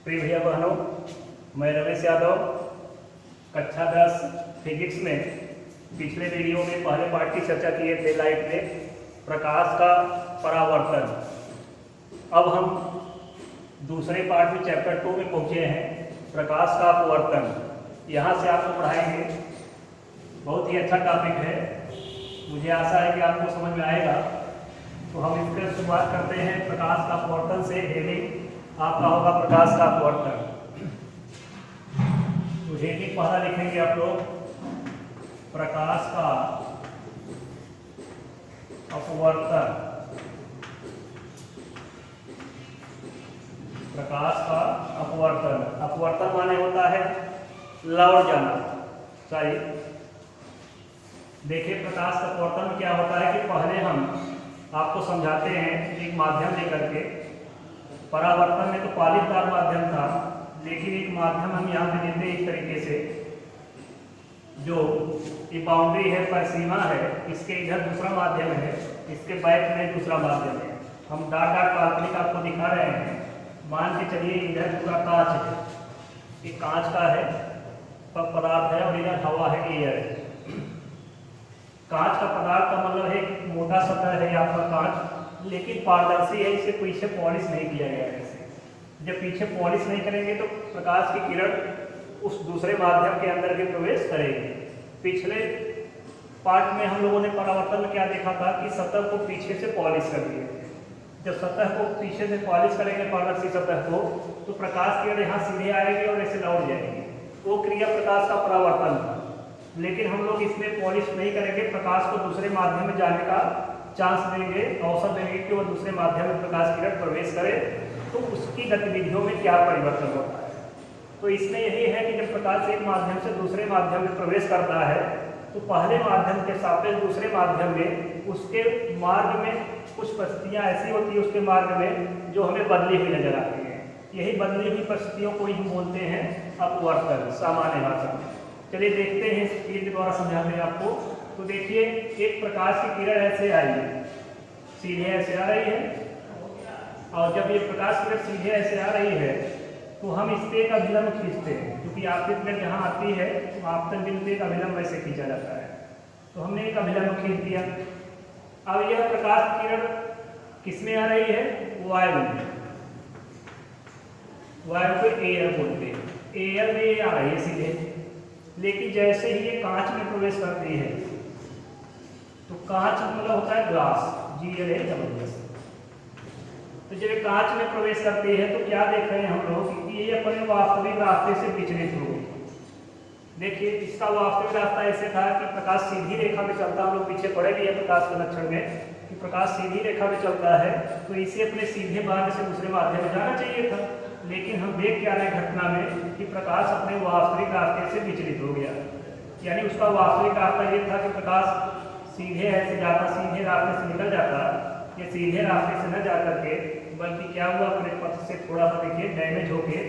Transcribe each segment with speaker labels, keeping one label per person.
Speaker 1: प्रिय भैया बहनों, मैं रमेश यादव कक्षा 10 फिजिक्स में पिछले वीडियो में पहले पार्ट की चर्चा किए थे लाइट में प्रकाश का परावर्तन। अब हम दूसरे पार्ट में चैप्टर 2 में पहुंचे हैं, प्रकाश का अपवर्तन। यहाँ से आपको पढ़ाएंगे, बहुत ही अच्छा टॉपिक है, मुझे आशा है कि आपको समझ में आएगा। तो हम इसके शुरुआत करते हैं प्रकाश का अपवर्तन से। हेडिंग आपका होगा प्रकाश का अपवर्तन। तो हेडिंग पहला लिखेंगे आप लोग, प्रकाश का अपवर्तन। प्रकाश का अपवर्तन, अपवर्तन माने होता है लौट जाना। सही, देखिए प्रकाश का अपवर्तन क्या होता है कि पहले हम आपको समझाते हैं एक माध्यम लेकर के। परावर्तन में तो पालीदार माध्यम था, लेकिन एक माध्यम हम यहाँ पे देते हैं इस तरीके से, जो ये बाउंड्री है, परिसीमा है, इसके इधर दूसरा माध्यम है, इसके बैक में दूसरा माध्यम है। हम डाट डाट काल्पनिक आपको दिखा रहे हैं। मान के चलिए इधर पूरा कांच है, ये कांच का है पदार्थ है, और इधर हवा है, एयर है। कांच का पदार्थ का मतलब है मोटा सतह है आपका कांच, लेकिन पारदर्शी है, इसे पीछे पॉलिश नहीं किया गया है। जब पीछे पॉलिश नहीं करेंगे तो प्रकाश की किरण उस दूसरे माध्यम के अंदर भी प्रवेश करेगी। पिछले पार्ट में हम लोगों ने परावर्तन में क्या देखा था कि सतह को पीछे से पॉलिश कर दिए। जब सतह को पीछे से पॉलिश करेंगे पारदर्शी सतह को, तो प्रकाश किरण यहाँ सीधे आएगी और ऐसे लौट जाएगी। वो क्रिया प्रकाश का परावर्तन था। लेकिन हम लोग इसमें पॉलिश नहीं करेंगे, प्रकाश को दूसरे माध्यम में जाने का चांस देंगे, अवसर देंगे कि वो दूसरे माध्यम में प्रकाश किरण प्रवेश करे, तो उसकी गतिविधियों में क्या परिवर्तन होता है। तो इसमें यही है कि जब प्रकाश एक माध्यम से दूसरे माध्यम में प्रवेश करता है, तो पहले माध्यम के सापेक्ष दूसरे माध्यम में उसके मार्ग में कुछ परिस्थितियाँ ऐसी होती है उसके मार्ग में जो हमें बदली हुई नजर आती है। यही बदली हुई परिस्थितियों को ही हम बोलते हैं अपवर्तन, सामान्य भाषा में। चलिए देखते हैं, स्क्रीन के द्वारा समझाते हैं आपको। तो देखिए, एक प्रकाश की किरण ऐसे आई है, सीधे ऐसे आ रही है, और जब ये प्रकाश किरण सीधे ऐसे आ रही है तो हम इस पे एक अभिलंब खींचते हैं, क्योंकि आपकी किरण जहाँ आती है तो आपतन बिंदु एक अभिलंब ऐसे खींचा जाता है। तो हमने एक अभिलंब खींच दिया। अब यह प्रकाश किरण किसमें आ रही है? वायु में। वायु को एयर बोलते हैं। एयर में ये आ रही है सीधे, लेकिन जैसे ही ये कांच में प्रवेश करती है, तो कांच मतलब होता है ग्लास, GLASS। तो जब कांच में प्रवेश करती है तो क्या देख रहे हैं हम लोग कि ये अपने वास्तविक रास्ते से विचलित हो गई। देखिए, इसका वास्तविक रास्ता ऐसे था कि प्रकाश सीधी रेखा में चलता, हम लोग पीछे पढ़े भी है प्रकाश के लक्षण में कि प्रकाश सीधी रेखा में चलता है, तो इसे अपने सीधे मार्ग से दूसरे माध्यम में जाना चाहिए था। लेकिन हम देख क्या रहे घटना में कि प्रकाश अपने वास्तविक रास्ते से विचलित हो गया। यानी उसका वास्तविक रास्ता ये था कि प्रकाश सीधे ऐसे जाता, सीधे रास्ते से निकल जाता, ये सीधे रास्ते से न जा करके बल्कि क्या हुआ, अपने पथ से थोड़ा सा देखिए डैमेज होके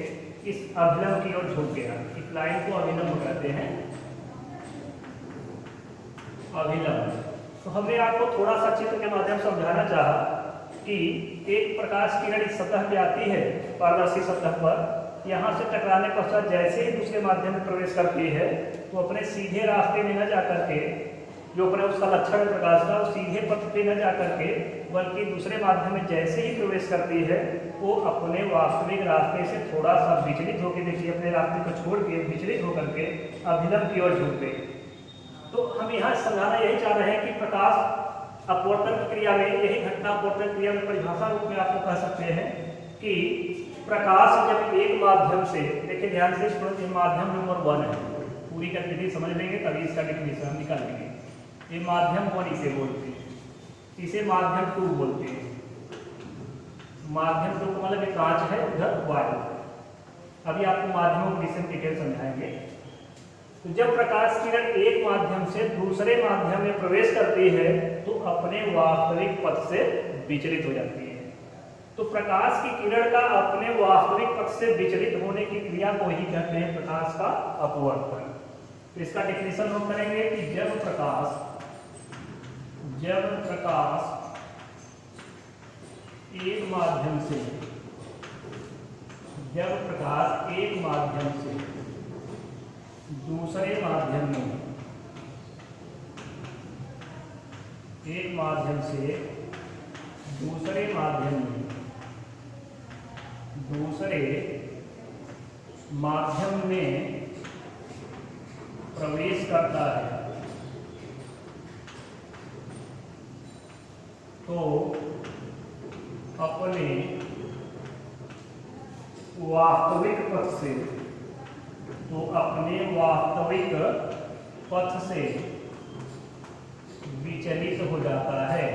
Speaker 1: इस अभिलंब की ओर झुक गया। इस लाइन को अभिलंब कहते हैं, अभिलंब। तो हमने आपको थोड़ा सा चित्र के माध्यम से समझाना चाहा कि एक प्रकाश किरण इस सतह पे आती है, पारदर्शी सतह पर, यहाँ से टकराने पश्चात जैसे ही दूसरे माध्यम में प्रवेश करती है तो अपने सीधे रास्ते में न जाकर के, जो अपने उसका लक्षण प्रकाश का, वो सीधे पथ पे न जाकर के बल्कि दूसरे माध्यम में जैसे ही प्रवेश करती है वो अपने वास्तविक रास्ते से थोड़ा सा विचलित होकर, देखिए अपने रास्ते को छोड़ के विचलित होकर के अभिलंब की ओर झुक गई। तो हम यहाँ समझाना यही चाह रहे हैं कि प्रकाश अपवर्तन क्रिया में, यही घटना अपवर्तन क्रिया में परिभाषा रूप में आपको कह सकते हैं कि प्रकाश जब एक माध्यम से, देखिए ध्यान से, माध्यम नंबर 1 है, पूरी गतिविधि समझ लेंगे तभी इसका डिफिनेशन हम निकाल लेंगे। ये माध्यम 1 इसे बोलते हैं, इसे माध्यम 2 बोलते हैं। माध्यम 2 का मतलब कांच है, उधर वायु। अभी आपको माध्यमों के विषय में डिटेल समझाएंगे। तो जब प्रकाश किरण एक माध्यम से दूसरे माध्यम में प्रवेश करती है तो अपने वास्तविक पथ से विचलित हो जाती है। तो प्रकाश की किरण का अपने वास्तविक पथ से विचलित होने की क्रिया को ही कहते हैं प्रकाश का अपवर्तन। तो इसका डेफिनेशन हम करेंगे कि जब प्रकाश एक माध्यम से जब प्रकाश एक माध्यम से दूसरे माध्यम में, एक माध्यम से दूसरे माध्यम में, दूसरे माध्यम में प्रवेश करता है तो अपने वास्तविक पथ से विचलित हो जाता है,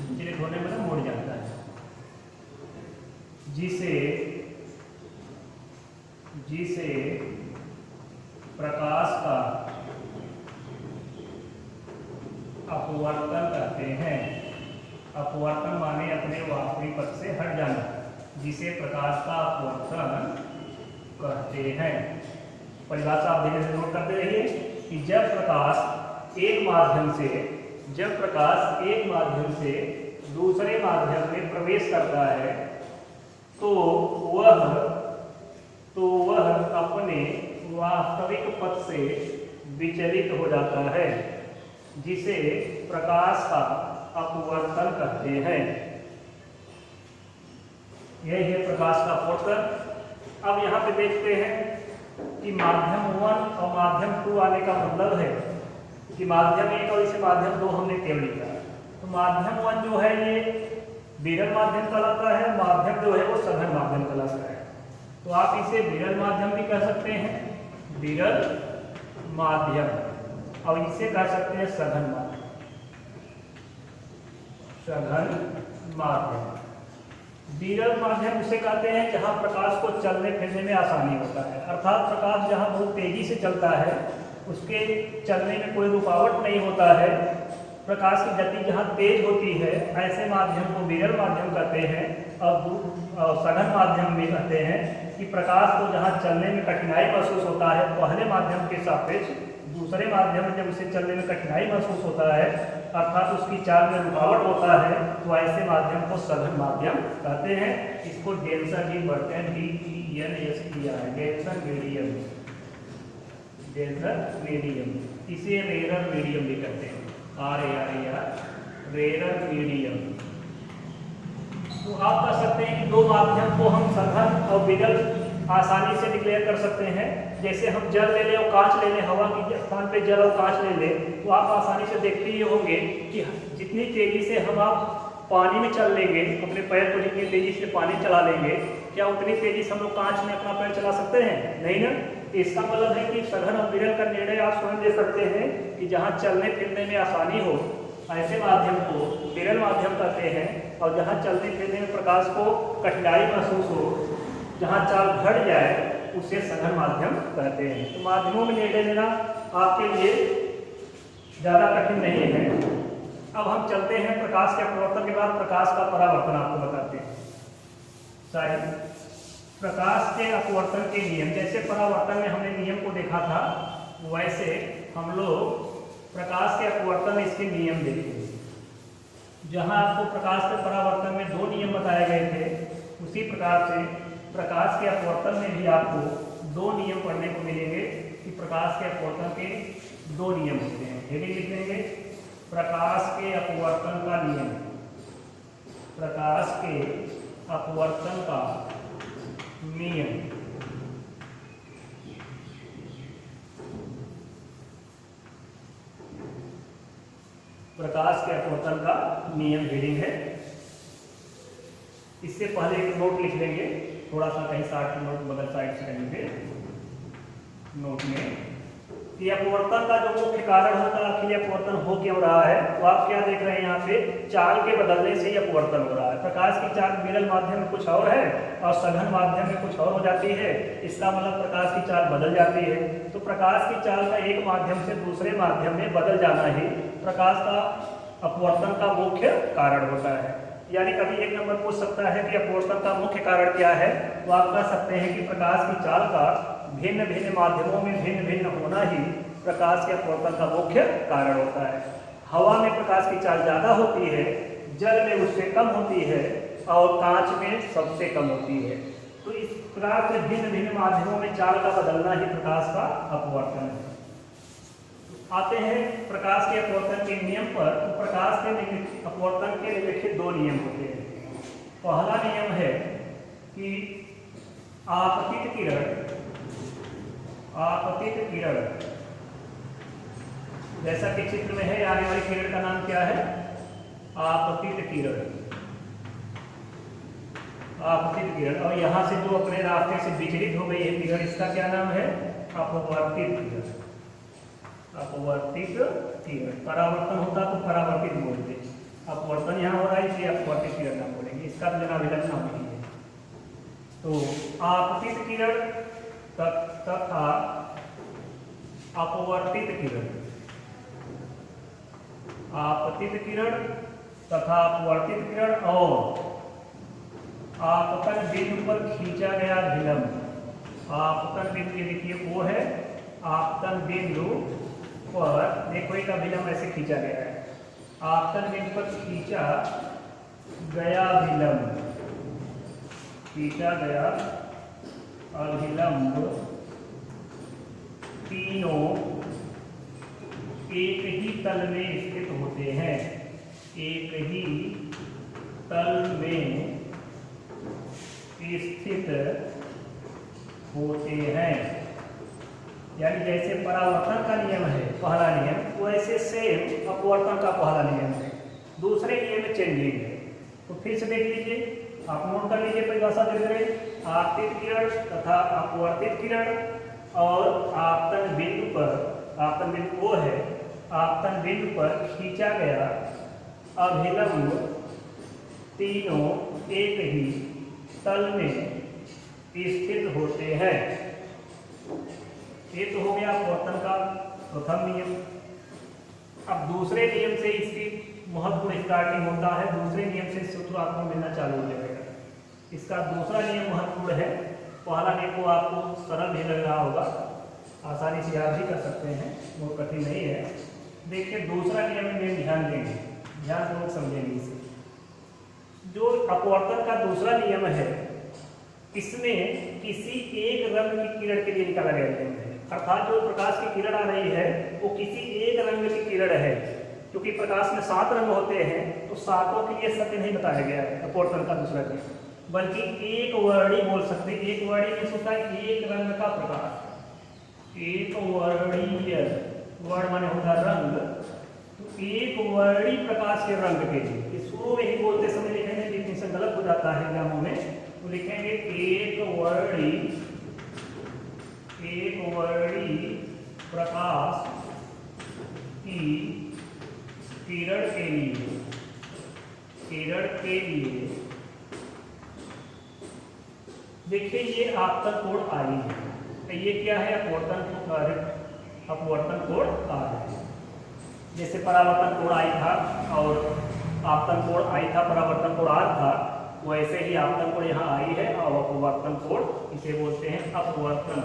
Speaker 1: विचलित होने में मुड़ जाता है, जिसे प्रकाश का अपवर्तन कहते हैं। अपवर्तन माने अपने वास्तविक पथ से हट जाना, जिसे प्रकाश का अपवर्तन कहते हैं। परिभाषा आप धीरे से नोट करते रहिए कि जब प्रकाश एक माध्यम से दूसरे माध्यम में प्रवेश करता है तो वह अपने वास्तविक पथ से विचलित हो जाता है, जिसे प्रकाश का अपवर्तन कहते हैं। यही है प्रकाश का अपवर्तन। अब यहाँ पे देखते हैं कि माध्यम 1 और माध्यम 2 आने का मतलब है कि माध्यम 1 और इसे माध्यम 2 हमने क्यों लिखा। तो माध्यम 1 जो है ये विरल माध्यम कहलाता है, माध्यम जो है वो सघन माध्यम कहलाता है। तो आप इसे विरल माध्यम भी कह सकते हैं, विरल माध्यम, और इसे कह सकते हैं सघन माध्यम, सघन माध्यम। विरल माध्यम उसे कहते हैं जहां प्रकाश को चलने फिरने में आसानी होता है, अर्थात प्रकाश जहां बहुत तेजी से चलता है, उसके चलने में कोई रुकावट नहीं होता है, प्रकाश की गति जहां तेज होती है, ऐसे माध्यम को विरल माध्यम कहते हैं। और सघन माध्यम में कहते हैं कि प्रकाश को जहां चलने में कठिनाई महसूस होता है, पहले माध्यम के सापेक्ष दूसरे माध्यम में जब उसे चलने में कठिनाई महसूस होता है, अर्थात उसकी चाल में रुकावट होता है, तो ऐसे माध्यम को सघन माध्यम कहते हैं। इसको डेल्सा जी बर्टन DENS किया है, डेल्सन मीडियम, डेल्सन मीडियम। इसे रेरर मीडियम भी कहते हैं, RAR, रेरर मीडियम। तो आप कह सकते हैं कि दो माध्यम को हम सघन और विरल आसानी से डिक्लेयर कर सकते हैं। जैसे हम जल ले लें और कांच ले लें, हवा के स्थान पे जल और कांच ले लें, तो आप आसानी से देखते ही होंगे कि जितनी तेजी से हम आप पानी में चल लेंगे, अपने पैर को जितनी तेजी से पानी चला लेंगे, क्या उतनी तेजी से हम लोग कांच में अपना पैर चला सकते हैं? नहीं ना। इसका मतलब है कि सघन और विरल का निर्णय आप स्वयं ले सकते हैं कि जहाँ चलने फिरने में आसानी हो, ऐसे माध्यम को विरल माध्यम कहते हैं। और जहाँ चलने फिरने में प्रकाश को कठिनाई महसूस हो, जहाँ चाल घट जाए, उसे सघन माध्यम कहते हैं। तो माध्यमों में निर्णय लेना आपके लिए ज़्यादा कठिन नहीं है। अब हम चलते हैं प्रकाश के अपवर्तन के बाद प्रकाश का परावर्तन आपको बताते हैं। साहिब, प्रकाश के अपवर्तन के नियम, जैसे परावर्तन में हमने नियम को देखा था, वैसे हम लोग प्रकाश के अपवर्तन इसके नियम देखेंगे। जहां आपको प्रकाश के परावर्तन में 2 नियम बताए गए थे, उसी प्रकार से प्रकाश के अपवर्तन में भी आपको 2 नियम पढ़ने को मिलेंगे कि प्रकाश के अपवर्तन के 2 नियम होते हैं। हेडिंग लिख लेंगे, प्रकाश के अपवर्तन का नियम, प्रकाश के अपवर्तन का नियम। प्रकाश के अपवर्तन का नियम हेडिंग है। इससे पहले एक नोट लिख लेंगे, थोड़ा सा कहीं 60 नोट बगल साइड से कहीं पे नोट में कि अपवर्तन का जो मुख्य कारण होता है, आखिर अपवर्तन हो क्यों रहा है। तो आप क्या देख रहे हैं यहाँ पे, चाल के बदलने से ही अपवर्तन हो रहा है। प्रकाश की चाल विरल माध्यम में कुछ और है और सघन माध्यम में कुछ और हो जाती है, इसका मतलब प्रकाश की चाल बदल जाती है। तो प्रकाश की चाल का एक माध्यम से दूसरे माध्यम में बदल जाना ही प्रकाश का अपवर्तन का मुख्य कारण होता है। यानी कभी एक नंबर पूछ सकता है कि अपवर्तन का मुख्य कारण क्या है, तो आप कह सकते हैं कि प्रकाश की चाल का भिन्न भिन्न माध्यमों में भिन्न भिन्न होना ही प्रकाश के अपवर्तन का मुख्य कारण होता है। हवा में प्रकाश की चाल ज़्यादा होती है, जल में उससे कम होती है और कांच में सबसे कम होती है। तो इस प्रकार से भिन्न भिन्न माध्यमों में चाल का बदलना ही प्रकाश का अपवर्तन है। आते हैं प्रकाश के अपवर्तन के नियम पर। तो प्रकाश के अपवर्तन के निम्नलिखित दो नियम होते हैं। पहला नियम है कि आपतित किरण जैसा कि चित्र में है, आने वाली किरण का नाम क्या है? आपतित किरण। और यहाँ से जो अपने रास्ते से विचलित हो गई है किरण, इसका क्या नाम है? अपवर्तित किरण। परावर्तन होता तो परावर्तित बोलते, अपवर्तन यहाँ हो रहा है इसलिए अपवर्तित किरण नाम बोलेंगे। इसका तो जना विलक्षण नाम नहीं है। तो आपतित किरण तथा अपवर्तित किरण, आपतित किरण तथा अपवर्तित किरण और आपतन बिंदु पर खींचा गया विलंब। आपतन बिंदु ये देखिए वो है, आपतन बिंदु पर देखो एक विलंब ऐसे खींचा गया है। आपतन बिंदु पर खींचा गया अभिलंब तीनों एक ही तल में स्थित होते हैं। एक ही तल में स्थित होते हैं। यानी जैसे परावर्तन का नियम है पहला नियम, वैसे सेम अपवर्तन का पहला नियम है। दूसरे नियम में चेंजिंग है। तो फिर से देख लीजिए, आप नोट कर लीजिए परिभाषा देख रहे, आपतित किरण तथा अपवर्तित किरण और आपतन बिंदु पर, आपतन बिंदु वो है, आपतन बिंदु पर खींचा गया अभिलंब तीनों एक ही तल में स्थित होते हैं। ये तो हो गया अपवर्तन का प्रथम नियम। अब दूसरे नियम से इसकी महत्वपूर्ण स्टार्टिंग होता है। दूसरे नियम से सूत्र आपको मिलना चालू हो जाएगा। इसका दूसरा नियम महत्वपूर्ण है। पहला नियम को आपको सरल भी लग रहा होगा, आसानी से याद भी कर सकते हैं, बहुत कठिन नहीं है। देखिए दूसरा नियम में ध्यान देंगे, ध्यानपूर्वक समझेंगे इसे। जो अपवर्तन का दूसरा नियम है, इसमें किसी एक रंग की किरण के लिए निकाला गया नियम है। अर्थात जो प्रकाश की किरण आ रही है वो किसी एक रंग की किरण है। क्योंकि प्रकाश में 7 रंग होते हैं तो 7 के लिए सत्य नहीं बताया गया है अपवर्तन का दूसरा नियम, बल्कि एक वर्णी बोल सकते हैं। एक वर्णी में होता है एक रंग का प्रकाश। एक वर्णीय, वर्ण माने होता रंग, तो एक वर्णी प्रकाश के रंग के लिए शुरू में ही बोलते समय लिखेंगे, डिफिनेशन गलत हो जाता है एग्जामों में, तो लिखेंगे एक वर्णी प्रकाश की किरण के लिए देखिए ये आपतन कोण आई है। ये क्या है? अपवर्तन कोण आ है। जैसे परावर्तन कोण आई था और आपतन कोण आई था, परावर्तन कोण आर था, वैसे ही आपतन कोण यहाँ आई है और अपवर्तन कोण इसे बोलते हैं अपवर्तन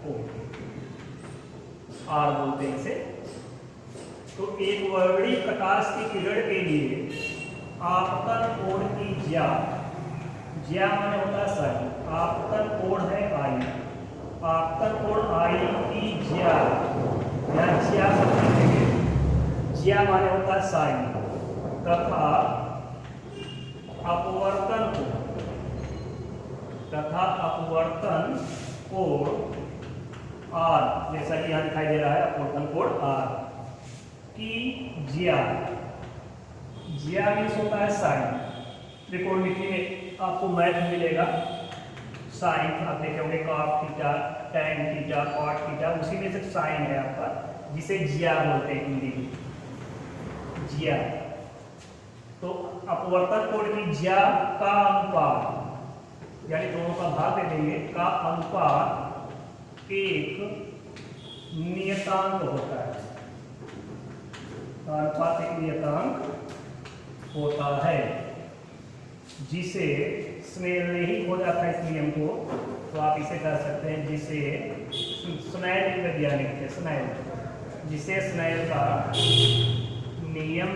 Speaker 1: कोण, आर बोलते हैं इसे। तो एक वर्णी प्रकाश की किरण के लिए आपतन कोण की ज्या माने होता है साइन, आपतन कोण है आई, आपतन कोण आई की ज्या ज्या माने होता है साइन, तथा अपवर्तन कोण आर, जैसा कि यहाँ दिखाई दे रहा है अपवर्तन कोण आर की ज्या मीन्स होता है साइन। त्रिकोणमिति में आपको मैथ मिलेगा, साइन आप देखे होंगे, cot theta, tan theta, cot theta, उसी में से साइन है आपका, जिसे ज्या बोलते हैं हिंदी में, ज्या। तो अपवर्तन कोण की ज्या का अनुपात, यानी दोनों का भाग दे देंगे, का अनुपात एक नियतांक होता है। अनुपात एक नियतांक होता है, जिसे स्नेल ने ही खोजा था इस नियम को, तो आप इसे कह सकते हैं जिसे स्नेल वैज्ञानिक थे, जिसे स्नेल का नियम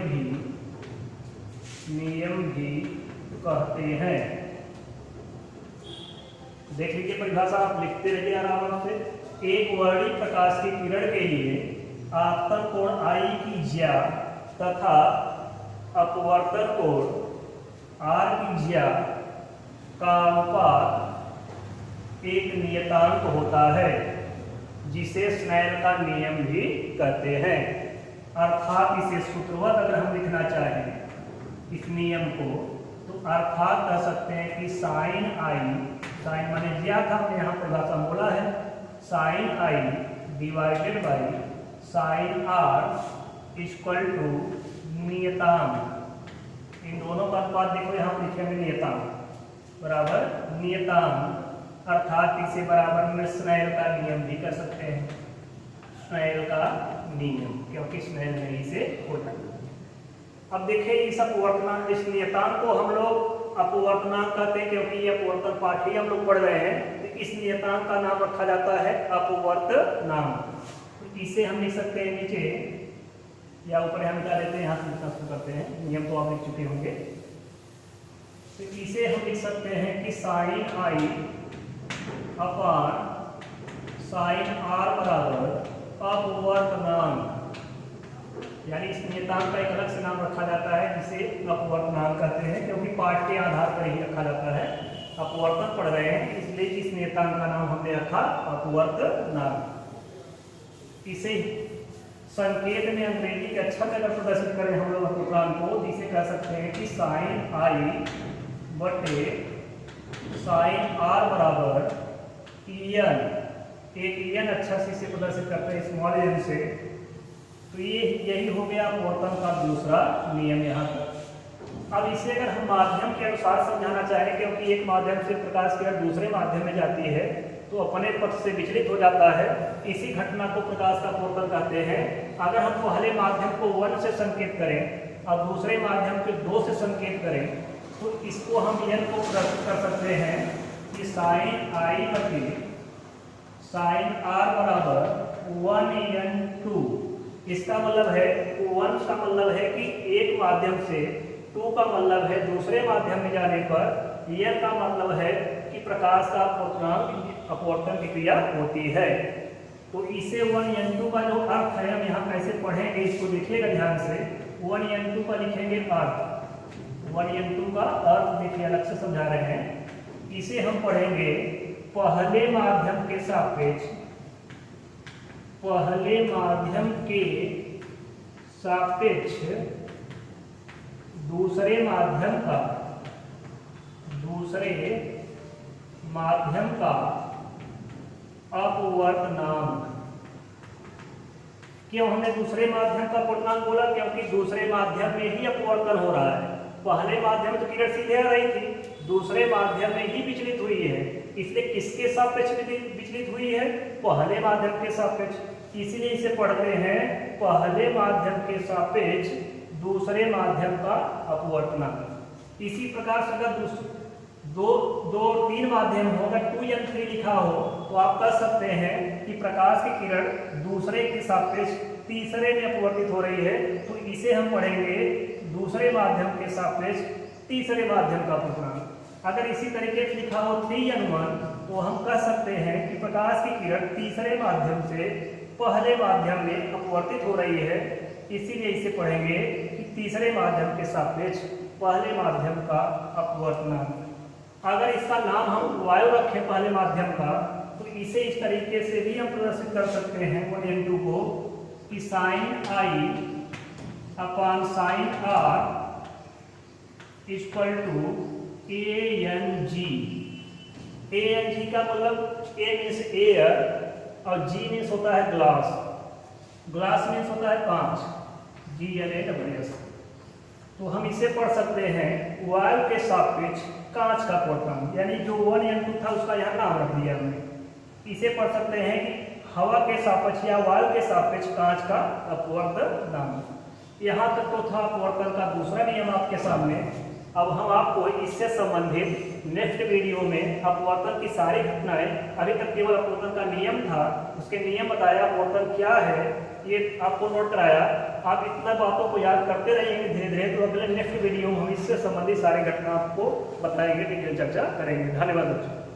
Speaker 1: भी कहते हैं। देख लीजिए परिभाषा, आप लिखते रहिए आराम से। एक वर्णी प्रकाश की किरण के लिए आपतन कोण I की ज्या तथा अपवर्तन कोण R की ज्या का अनुपात एक नियतांक होता है, जिसे स्नेल का नियम भी कहते हैं। अर्थात इसे सूत्रवत अगर हम लिखना चाहें इस नियम को, तो अर्थात कह सकते हैं कि साइन माने ज्या था, हमने यहाँ परिभाषा बोला है, sine I divided by sine R equal to नियतांक। इन दोनों का अनुपात देखो, यहाँ लिखेंगे नियतांक बराबर नियतांक, अर्थात इसे बराबर में स्नेल का नियम भी कर सकते हैं। स्नेल का नियम, क्योंकि स्नेल ने इसे खोजा। अब देखिए इस अपवर्तनांक, इस नियतांक को हम लोग अपवर्तनांक कहते हैं, क्योंकि ये अपवर्तन पाठ ही हम लोग पढ़ रहे हैं। तो इस नियतांक का नाम रखा जाता है अपवर्तनांक। तो इसे हम लिख सकते हैं नीचे या ऊपर हम क्या लेते हैं, यहाँ से लिखना शुरू करते हैं। नियम तो आप लिख चुके होंगे। तो इसे हम लिख सकते हैं कि sine I upon sine R बराबर अपवर्तनांक, यानी इस नियतांक का एक अलग से नाम रखा जाता है, जिसे अपवर्तनांक कहते हैं, क्योंकि पाठ के आधार पर ही रखा जाता है। अपवर्तन पढ़ रहे हैं, इसलिए इस नियतांक का नाम हमने रखा अपवर्तनांक। इसे संकेत में अंग्रेजी के अक्षर में अगर प्रदर्शित करें हम लोग अपवर्तनांक को, जिसे कह सकते हैं कि साइन I बटे साइन R बराबर EN, एक EN अच्छा से इसे प्रदर्शित करते हैं स्मॉल n से। तो ये यही हो गया अपवर्तन का दूसरा नियम यहाँ तक। अब इसे अगर हम माध्यम के अनुसार समझाना चाहें, क्योंकि एक माध्यम से प्रकाश किरण दूसरे माध्यम में जाती है तो अपने पथ से विचलित हो जाता है, इसी घटना को प्रकाश का अपवर्तन कहते हैं। अगर हम पहले माध्यम को 1 से संकेत करें और दूसरे माध्यम को 2 से संकेत करें, तो इसको हम n को प्रदर्शित कर सकते हैं कि साइन I बटे साइन R बराबर 1n2। इसका मतलब है 1 का मतलब है कि एक माध्यम से, 2 का मतलब है दूसरे माध्यम में जाने पर, यह का मतलब है कि प्रकाश का अपवर्तन की क्रिया होती है। तो इसे 1n2 का जो अर्थ है, हम यहाँ कैसे पढ़ेंगे इसको देखिएगा ध्यान से। 1n2 का लिखेंगे अर्थ, 1n2 का अर्थ देखिए अलग से समझा रहे हैं। इसे हम पढ़ेंगे पहले माध्यम के सापेक्ष, पहले माध्यम के सापेक्ष दूसरे माध्यम का अपवर्तनांक। क्यों हमने दूसरे माध्यम का अपवर्तनांक बोला? क्योंकि दूसरे माध्यम में ही अपवर्तन हो रहा है। पहले माध्यम में तो किरण सीधे आ रही थी, दूसरे माध्यम में ही विचलित हुई है। इसलिए किसके सापेक्ष विचलित हुई है? पहले माध्यम के सापेक्ष। इसलिए इसे पढ़ते हैं पहले माध्यम के सापेक्ष दूसरे माध्यम का अपवर्तनांक। इसी प्रकार से अगर दो तीन माध्यम हो, अगर 2n3 लिखा हो, तो आप कह सकते हैं कि प्रकाश की किरण दूसरे के सापेक्ष तीसरे में अपवर्तित हो रही है। तो इसे हम पढ़ेंगे दूसरे माध्यम के सापेक्ष तीसरे माध्यम का अपवर्तनांक। अगर इसी तरीके से लिखा हो 3n1, तो हम कह सकते हैं कि प्रकाश की किरण तीसरे माध्यम से पहले माध्यम में अपवर्तित हो रही है। इसीलिए इसे पढ़ेंगे कि तीसरे माध्यम के सापेक्ष पहले माध्यम का अपवर्तनांक। अगर इसका नाम हम वायु रखें पहले माध्यम का, तो इसे इस तरीके से भी हम प्रदर्शित कर सकते हैं 1n2 को कि sine I upon sine R equal to ANG। ANG का मतलब A मीन्स एयर और G मीन्स होता है ग्लास, ग्लास मीन्स होता है कांच, GLASS। तो हम इसे पढ़ सकते हैं वायु के सापेक्ष कांच का अपवर्तनांक, यानी जो 1n2 था उसका यहाँ नाम रख दिया हमने। इसे पढ़ सकते हैं कि हवा के सापेक्ष या वायु के सापेक्ष कांच का अपवर्तनांक। यहाँ तक तो था अपवर्तन का दूसरा नियम आपके सामने। अब हम आपको इससे संबंधित नेक्स्ट वीडियो में अपवर्तन की सारी घटनाएं, अभी तक केवल अपवर्तन का नियम था, उसके नियम बताया, अपवर्तन क्या है ये आपको नोट कराया। आप इतना बातों को याद करते रहेंगे धीरे धीरे, तो अगले नेक्स्ट वीडियो में हम इससे संबंधित सारी घटना आपको बताएंगे, डिटेल चर्चा करेंगे। धन्यवाद बच्चों।